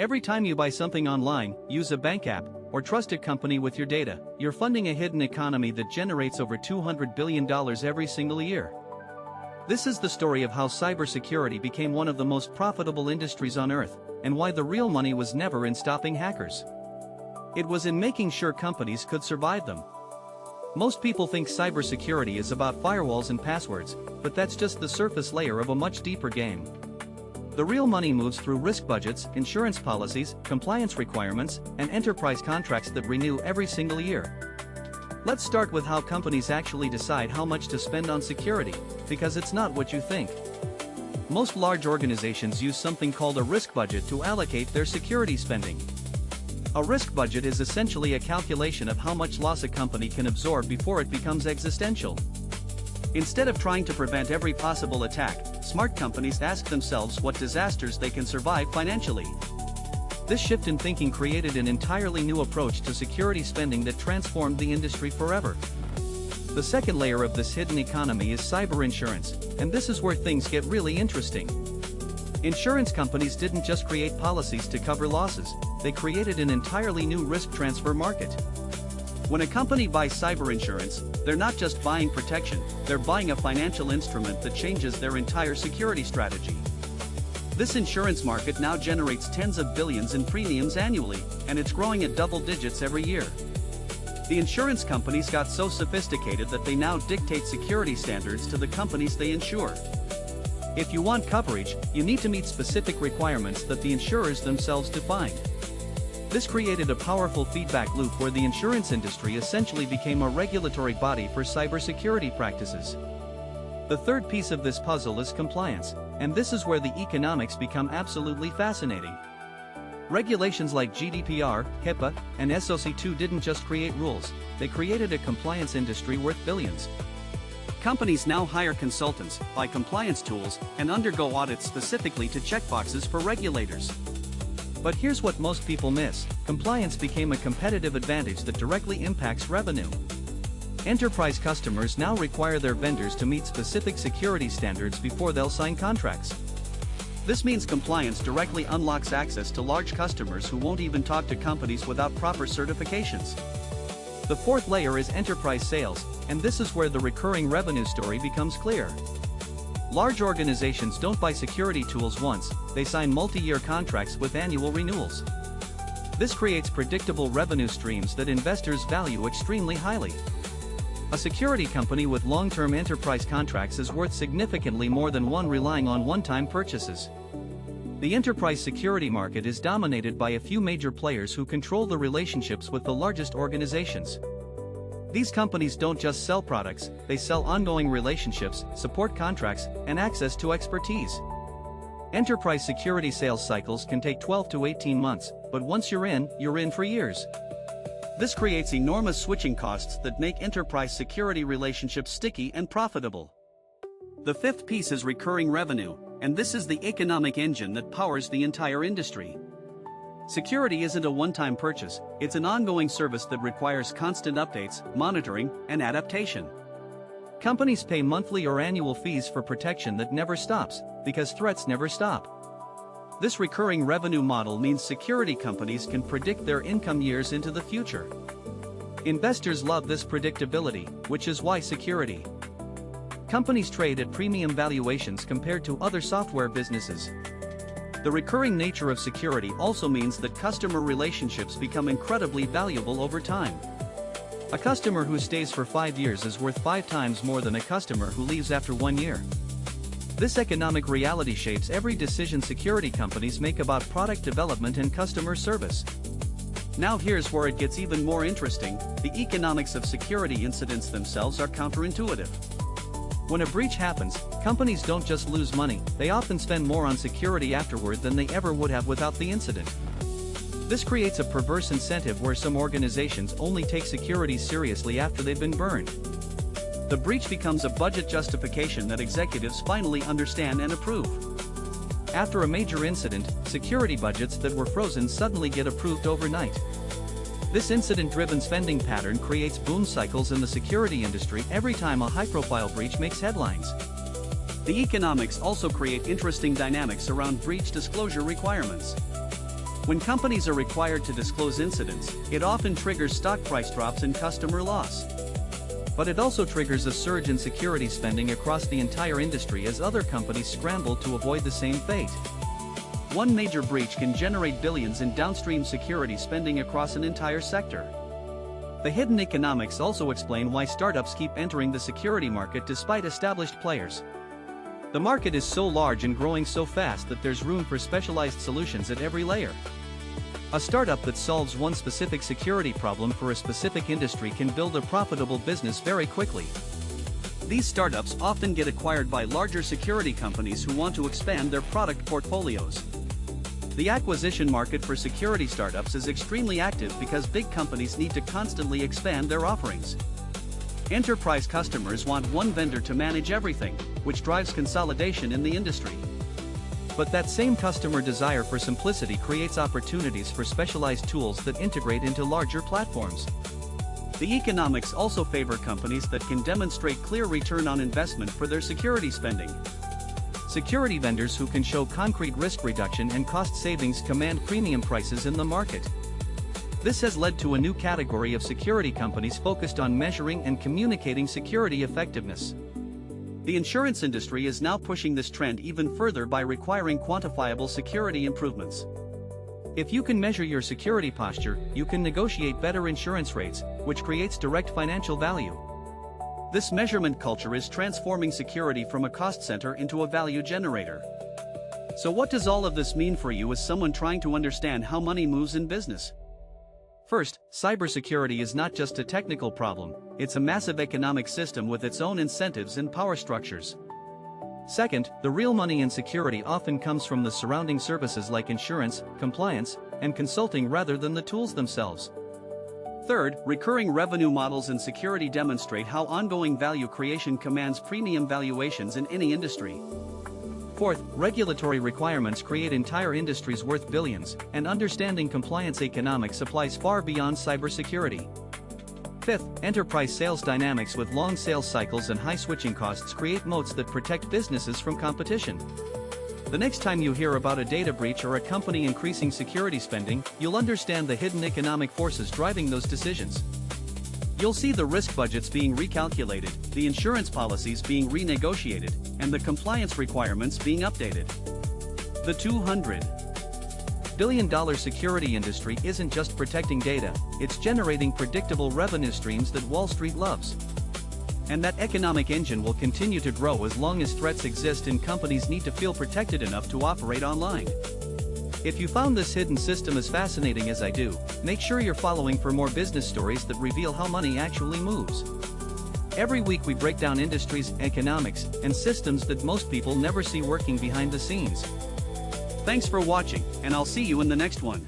Every time you buy something online, use a bank app, or trust a company with your data, you're funding a hidden economy that generates over $200 billion every single year. This is the story of how cybersecurity became one of the most profitable industries on Earth, and why the real money was never in stopping hackers. It was in making sure companies could survive them. Most people think cybersecurity is about firewalls and passwords, but that's just the surface layer of a much deeper game. The real money moves through risk budgets, insurance policies, compliance requirements, and enterprise contracts that renew every single year. Let's start with how companies actually decide how much to spend on security, because it's not what you think. Most large organizations use something called a risk budget to allocate their security spending. A risk budget is essentially a calculation of how much loss a company can absorb before it becomes existential. Instead of trying to prevent every possible attack, smart companies ask themselves what disasters they can survive financially. This shift in thinking created an entirely new approach to security spending that transformed the industry forever. The second layer of this hidden economy is cyber insurance, and this is where things get really interesting. Insurance companies didn't just create policies to cover losses, they created an entirely new risk transfer market. When a company buys cyber insurance, they're not just buying protection, they're buying a financial instrument that changes their entire security strategy. This insurance market now generates tens of billions in premiums annually, and it's growing at double digits every year. The insurance companies got so sophisticated that they now dictate security standards to the companies they insure. If you want coverage, you need to meet specific requirements that the insurers themselves defined. This created a powerful feedback loop where the insurance industry essentially became a regulatory body for cybersecurity practices. The third piece of this puzzle is compliance, and this is where the economics become absolutely fascinating. Regulations like GDPR, HIPAA, and SOC 2 didn't just create rules, they created a compliance industry worth billions. Companies now hire consultants, buy compliance tools, and undergo audits specifically to check boxes for regulators. But here's what most people miss: compliance became a competitive advantage that directly impacts revenue. Enterprise customers now require their vendors to meet specific security standards before they'll sign contracts. This means compliance directly unlocks access to large customers who won't even talk to companies without proper certifications. The fourth layer is enterprise sales, and this is where the recurring revenue story becomes clear. Large organizations don't buy security tools once, they sign multi-year contracts with annual renewals. This creates predictable revenue streams that investors value extremely highly. A security company with long-term enterprise contracts is worth significantly more than one relying on one-time purchases. The enterprise security market is dominated by a few major players who control the relationships with the largest organizations. These companies don't just sell products, they sell ongoing relationships, support contracts, and access to expertise. Enterprise security sales cycles can take 12 to 18 months, but once you're in for years. This creates enormous switching costs that make enterprise security relationships sticky and profitable. The fifth piece is recurring revenue, and this is the economic engine that powers the entire industry. Security isn't a one-time purchase, it's an ongoing service that requires constant updates, monitoring, and adaptation. Companies pay monthly or annual fees for protection that never stops, because threats never stop. This recurring revenue model means security companies can predict their income years into the future. Investors love this predictability, which is why security companies trade at premium valuations compared to other software businesses. The recurring nature of security also means that customer relationships become incredibly valuable over time. A customer who stays for 5 years is worth 5 times more than a customer who leaves after 1 year. This economic reality shapes every decision security companies make about product development and customer service. Now here's where it gets even more interesting: the economics of security incidents themselves are counterintuitive. When a breach happens, companies don't just lose money, they often spend more on security afterward than they ever would have without the incident. This creates a perverse incentive where some organizations only take security seriously after they've been burned. The breach becomes a budget justification that executives finally understand and approve. After a major incident, security budgets that were frozen suddenly get approved overnight. This incident-driven spending pattern creates boom cycles in the security industry every time a high-profile breach makes headlines. The economics also create interesting dynamics around breach disclosure requirements. When companies are required to disclose incidents, it often triggers stock price drops and customer loss. But it also triggers a surge in security spending across the entire industry as other companies scramble to avoid the same fate. One major breach can generate billions in downstream security spending across an entire sector. The hidden economics also explain why startups keep entering the security market despite established players. The market is so large and growing so fast that there's room for specialized solutions at every layer. A startup that solves one specific security problem for a specific industry can build a profitable business very quickly. These startups often get acquired by larger security companies who want to expand their product portfolios. The acquisition market for security startups is extremely active because big companies need to constantly expand their offerings. Enterprise customers want one vendor to manage everything, which drives consolidation in the industry. But that same customer desire for simplicity creates opportunities for specialized tools that integrate into larger platforms. The economics also favor companies that can demonstrate clear return on investment for their security spending. Security vendors who can show concrete risk reduction and cost savings command premium prices in the market. This has led to a new category of security companies focused on measuring and communicating security effectiveness. The insurance industry is now pushing this trend even further by requiring quantifiable security improvements. If you can measure your security posture, you can negotiate better insurance rates, which creates direct financial value. This measurement culture is transforming security from a cost center into a value generator. So what does all of this mean for you as someone trying to understand how money moves in business? First, cybersecurity is not just a technical problem, it's a massive economic system with its own incentives and power structures. Second, the real money in security often comes from the surrounding services like insurance, compliance, and consulting rather than the tools themselves. Third, recurring revenue models in security demonstrate how ongoing value creation commands premium valuations in any industry. Fourth, regulatory requirements create entire industries worth billions, and understanding compliance economics applies far beyond cybersecurity. Fifth, enterprise sales dynamics with long sales cycles and high switching costs create moats that protect businesses from competition. The next time you hear about a data breach or a company increasing security spending, you'll understand the hidden economic forces driving those decisions. You'll see the risk budgets being recalculated, the insurance policies being renegotiated, and the compliance requirements being updated. The $200 billion security industry isn't just protecting data, it's generating predictable revenue streams that Wall Street loves. And that economic engine will continue to grow as long as threats exist and companies need to feel protected enough to operate online. If you found this hidden system as fascinating as I do, make sure you're following for more business stories that reveal how money actually moves. Every week we break down industries, economics, and systems that most people never see working behind the scenes. Thanks for watching, and I'll see you in the next one.